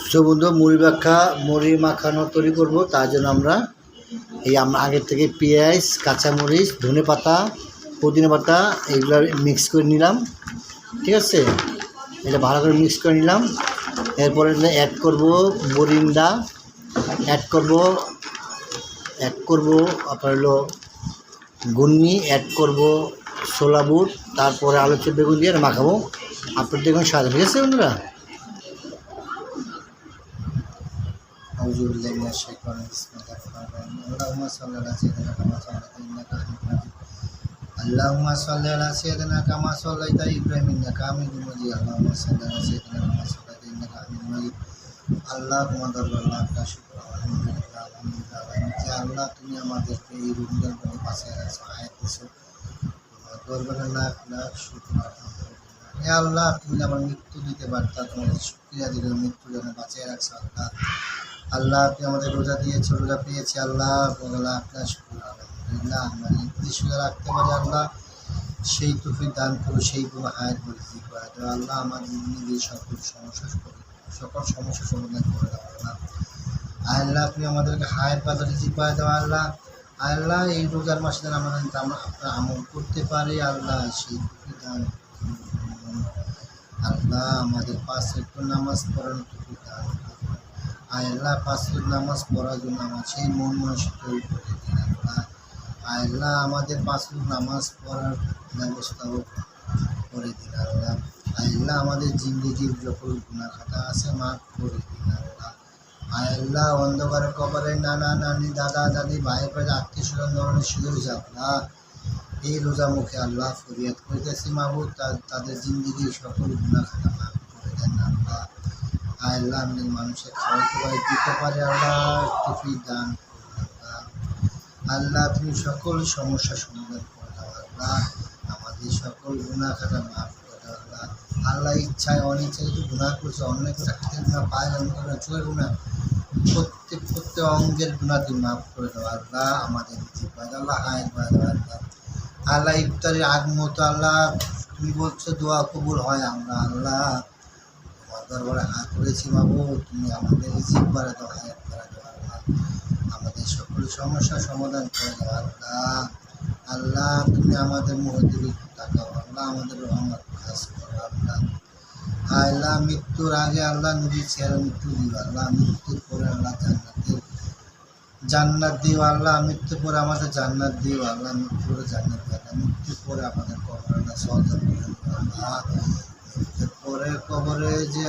So বন্ধু মুড়ি মাখানো তৈরি করব। তার জন্য আমরা আগের থেকে পেঁয়াজ, কাঁচামরিচ, ধনে পাতা, পুদিনা পাতা এগুলো মিক্স করে নিলাম। ঠিক আছে, এটা ভালো করে মিক্স করে নিলাম। এরপরে অ্যাড করব মরিন্ডা, অ্যাড করব আপনার হলো গুন্নি, অ্যাড করব ছোলা বুট, তারপরে আলু চপ বেগুন দিয়ে মাখাবো। আপনার দেখুন স্বাদ। ঠিক আছে বন্ধুরা, اللهم صل على سيدنا كما صليت إبراهيم إنك حميد مجيد اللهم صل على سيدنا كما صليت إنك حميد مجيد اللهم আল্লাহ তুমি আমাদেরকে এই রমজান মাসে বাঁচিয়ে রাখছো, আয়াত দিছো, দরবারে লাখ লাখ শুকর। হে আল্লাহ, তুমি আমার মৃত্যু দিতে পারতা, তোমাদের শুকরিয়া দিলে মৃত্যু যেন বাঁচিয়ে রাখছো। আল্লাহ আল্লাহ তুমি আমাদের রোজা দিয়েছো, রোজা পেয়েছি আল্লাহ, আপনার শুকর। আলহামদুলিল্লাহ আমরা নির্দিষ্ট রাখতে পারি আল্লাহ, সেই তৌফিক দান করো, সেই কোনো হায়াত বৃদ্ধি করে দেওয়া আল্লাহ। আমার নিজের সকল সমস্যা সমাধান করে দেওয়া আল্লাহ। আল্লাহ তুমি আমাদেরকে হায়াত বাজার রিজিক করে দেওয়া আল্লাহ। আল্লাহ এই রোজার মাসে যেন আমরা আপনার আমল করতে পারি আল্লাহ, সেই তৌফিক দান আল্লাহ। আমাদের 5 ওয়াক্ত নামাজ পড়ার তৌফিক দান আল্লাহ। 5 ওয়াক্ত নামাজ পড়ার জন্য আমার সেই মন মানসিক তৈরি করে দিন আল্লাহ। আল্লাহ আমাদের 5 ওয়াক্ত নামাজ পড়ার ব্যবস্থাও করে দিন আল্লাহ। আল্লাহ আমাদের জিন্দগির যখন গুনাহ খাতা আছে মাফ করে দিন আল্লাহ। আল্লাহ অন্ধকারের কবরে নানা নানি দাদা দাদি ভাই ভাই আত্মীয় স্বজন ধরনের সুযোগ আল্লাহ, এই রোজা মুখে আল্লাহ ফরিয়াদ করিতেছি মাহবুব, তাদের জিন্দগির সকল গুনাহ খাতা মাফ করে দেন আল্লাহ। আল্লাহ আমাদের মানুষের খাওয়াই খাওয়াই দিতে পারে আল্লাহ, তৌফিক দান করুন আল্লাহ। আল্লাহ তুমি সকল সমস্যা সমাধান করে দাও আল্লাহ, আমাদের সকল গুনাহ খাতা মাফ করে দাও আল্লাহ। আল্লাহ ইচ্ছায় অনিচ্ছায় যদি গুনাহ করছে, অনেক চাকরির গুনাহ, পায়ের গুনাহ, চোখের গুনাহ, প্রত্যেক অঙ্গের গুনাহ তুমি মাফ করে দাও আল্লাহ। আমাদের আল্লাহ হায়াত বাড়া দাও আল্লাহ। আল্লাহ ইফতারের আগ মতো আল্লাহ তুমি বলছো দোয়া কবুল হয়, আমরা আল্লাহ তোমার দরবারে হাত করেছি বাবু, তুমি আমাদের রিজিক বাড়া দাও, হায়াত বাড়া দাও আল্লাহ। আমাদের সকল সমস্যার সমাধান করে দাও আল্লাহ। আল্লাহ তুমি আমাদের মুহূর্তে তাকাও আল্লাহ, আমাদের রহমত খাস করো আল্লাহ। আল্লাহ মৃত্যুর আগে আল্লাহ নবী চেহারা মৃত্যু দিও আল্লাহ, মৃত্যুর পরে আল্লাহ জান্নাত দিও আল্লাহ, মৃত্যুর পরে আমাদের জান্নাত দিও আল্লাহ, মৃত্যুর পরে জান্নাত দিও আল্লাহ, মৃত্যুর পরে আমাদের কবর আল্লাহ সহজ করে দিও আল্লাহ। মৃত্যুর পরে কবরে যে